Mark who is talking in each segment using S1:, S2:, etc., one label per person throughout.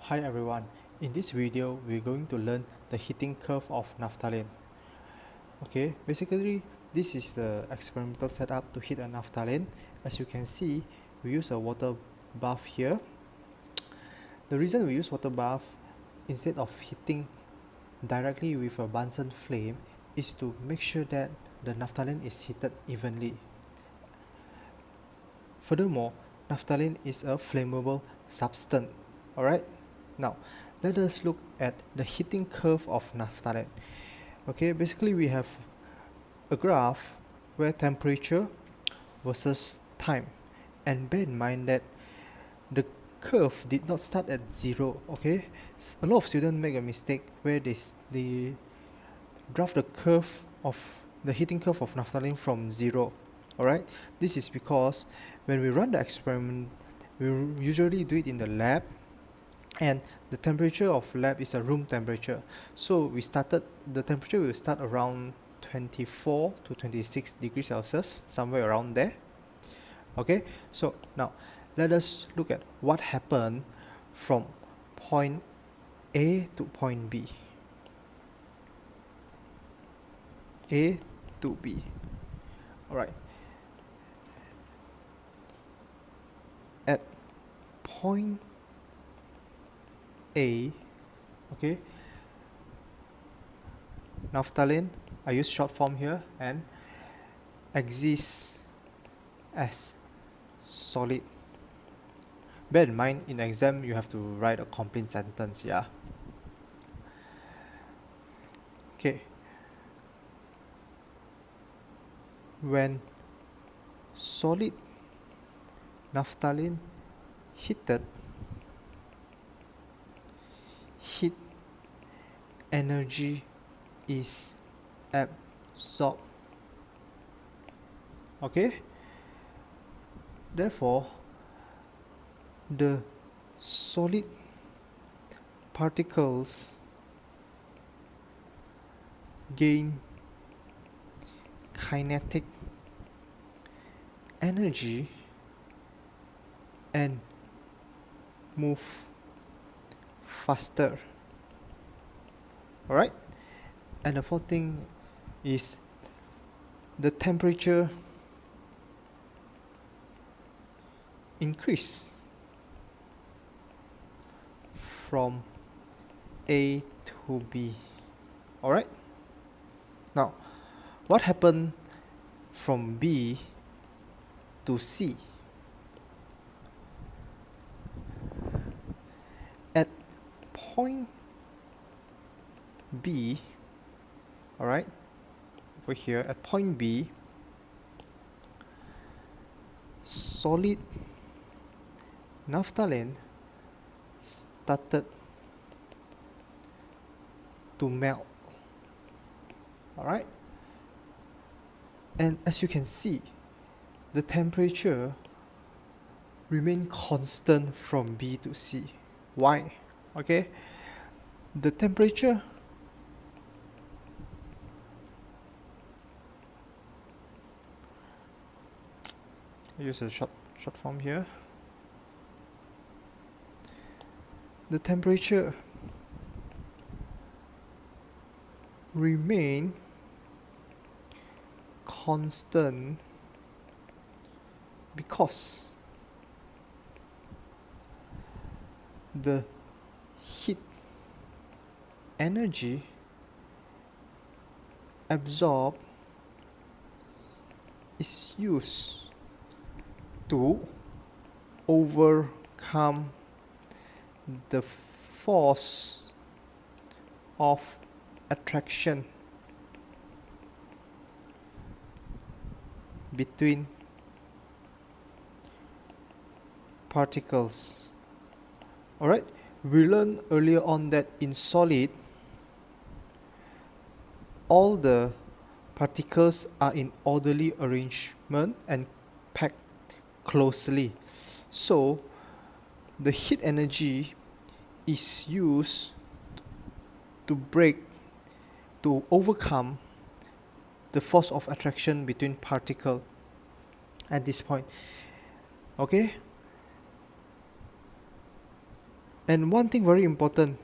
S1: Hi everyone, in this video we're going to learn the heating curve of naphthalene. Okay, basically this is the experimental setup to heat a naphthalene. As you can see, we use a water bath here. The reason we use water bath instead of heating directly with a Bunsen flame is to make sure that the naphthalene is heated evenly. Furthermore, naphthalene is a flammable substance. Alright, now let us look at the heating curve of naphthalene. Okay, basically we have a graph where temperature versus time, and bear in mind that the curve did not start at 0. Okay, a lot of students make a mistake where they graph the curve of the heating curve of naphthalene from 0. Alright, this is because when we run the experiment, we usually do it in the lab, and the temperature of lab is a room temperature. So the temperature will start around 24 to 26 degrees Celsius, somewhere around there. Okay, so now let us look at what happened from point A to point B. A to B. Alright. At point A, okay, naphthalene, I use short form here, and exists as solid. Bear in mind, in exam you have to write a complete sentence, yeah. Okay. When solid naphthalene heated, heat energy is absorbed. Okay, therefore the solid particles gain kinetic energy and move faster. Alright, and the fourth thing is the temperature increase from A to B. Alright, now what happened from B to C? At point B, alright, over here at point B, solid naphthalene started to melt. Alright, and as you can see, the temperature remained constant from B to C. Why? Okay, the temperature I use a short form here. The temperature remain constant because the heat energy absorbed is used to overcome the force of attraction between particles. Alright, we learned earlier on that in solid, all the particles are in orderly arrangement and packed closely. So the heat energy is used to overcome the force of attraction between particle at this point. Okay, And one thing very important,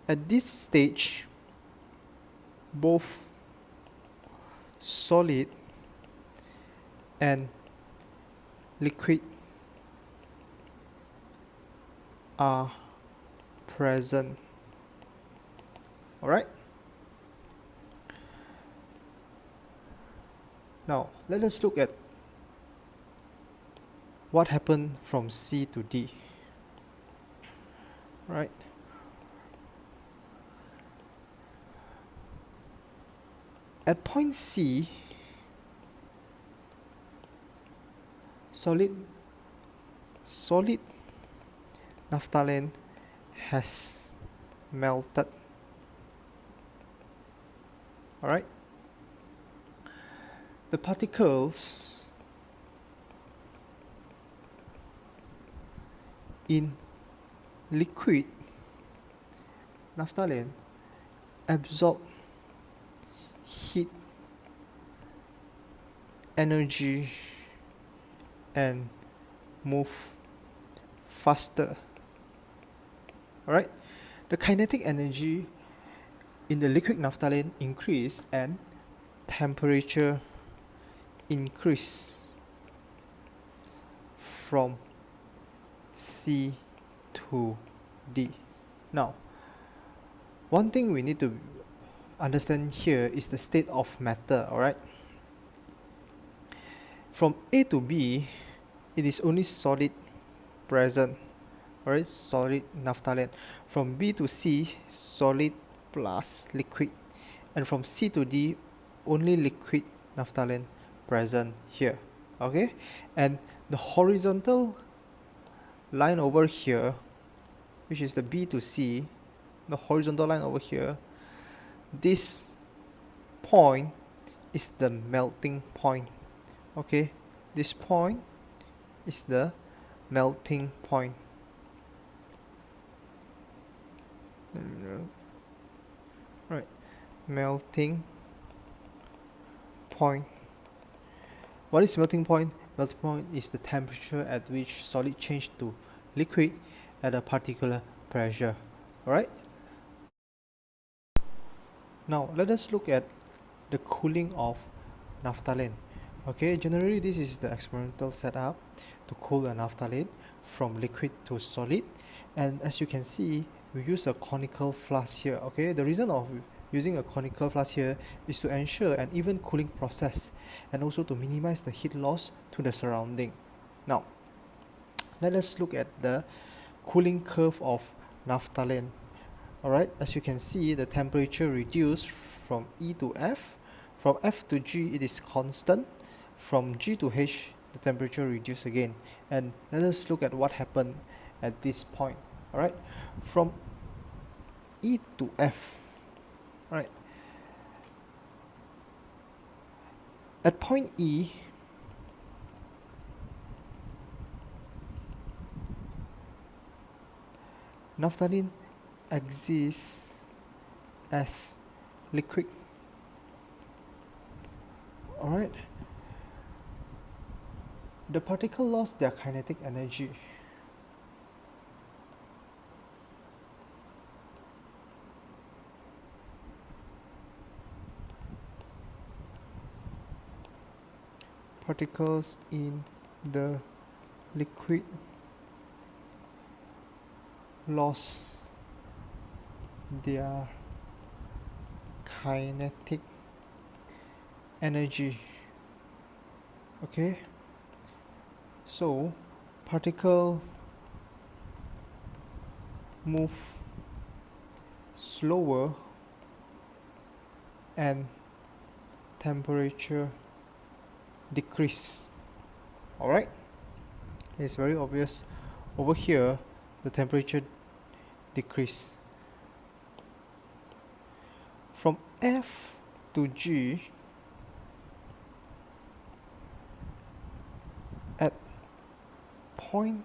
S1: at this stage, both solid and liquid are present. Alright? Now, let us look at what happened from C to D. Right? At point C, solid naphthalene has melted. Alright? The particles in liquid naphthalene absorb heat, energy, and move faster. Alright? The kinetic energy in the liquid naphthalene increase and temperature increase from C to D. Now, one thing we need to understand here is the state of matter, alright? From A to B, it is only solid present, alright, solid naphthalene. From B to C, solid plus liquid. And from C to D, only liquid naphthalene present here, okay? And the horizontal line over here, which is the B to C, the horizontal line over here, this point is the melting point. Okay, this point is the melting point. Right, melting point. What is melting point? Melting point is the temperature at which solid change to liquid at a particular pressure. Alright? Now let us look at the cooling of naphthalene. Okay, generally this is the experimental setup to cool a naphthalene from liquid to solid. And as you can see, we use a conical flask here. Okay, the reason of using a conical flask here is to ensure an even cooling process and also to minimize the heat loss to the surrounding. Now, let us look at the cooling curve of naphthalene. Alright, as you can see, the temperature reduced from E to F. From F to G, it is constant. From G to H, the temperature reduced again. And let us look at what happened at this point. Alright, from E to F, right? At point E, naphthalene exists as liquid. Alright, the particle lost their kinetic energy. Particles in the liquid lost their kinetic energy. Okay, so particle move slower and temperature decrease. Alright, it's very obvious over here the temperature decrease. From F to G, at point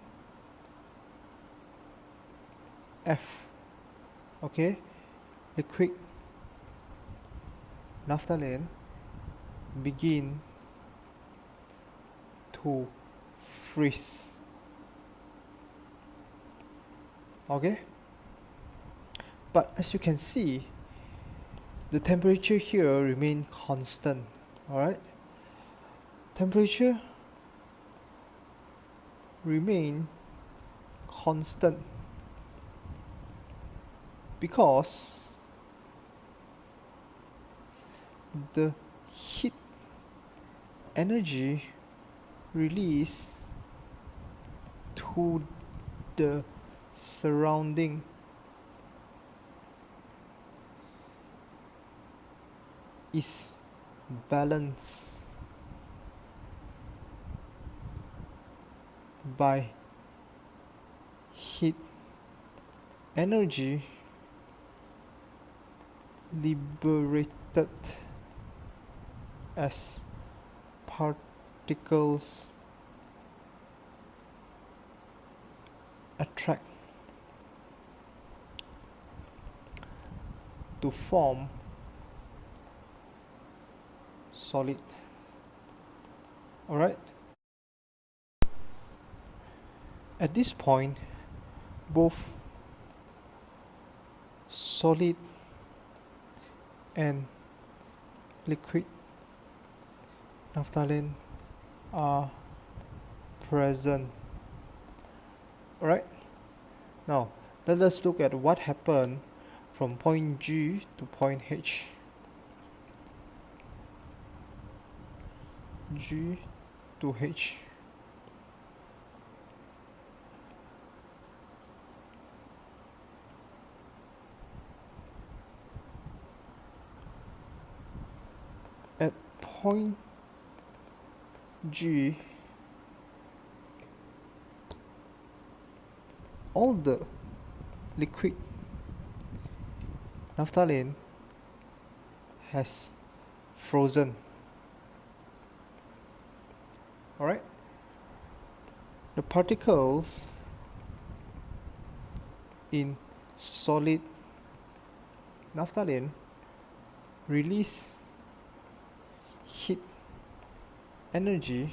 S1: F, okay, liquid naphthalene begin to freeze. okay? But as you can see, the temperature here remain constant, alright? Temperature remain constant because the heat energy released to the surrounding is balanced by heat energy liberated as particles attract to form solid. Alright? At this point, both solid and liquid naphthalene are present. Alright? Now, let us look at what happened from point G to point H. G to H. At point G, all the liquid naphthalene has frozen. Alright? The particles in solid naphthalene release heat energy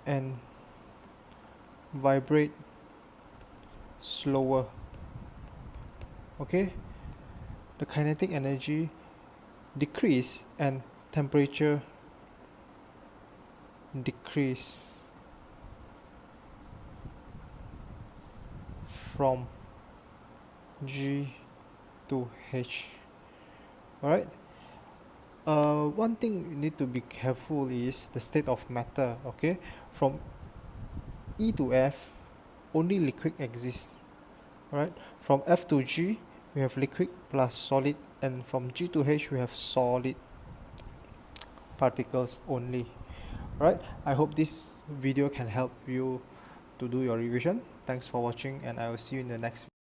S1: and vibrate slower. Okay? The kinetic energy decrease and temperature decrease from G to H. Alright? One thing you need to be careful is the state of matter. Okay? From E to F, only liquid exists. Alright? From F to G, we have liquid plus solid, and from G to H, we have solid particles only. Alright? I hope this video can help you to do your revision. Thanks for watching, and I will see you in the next video.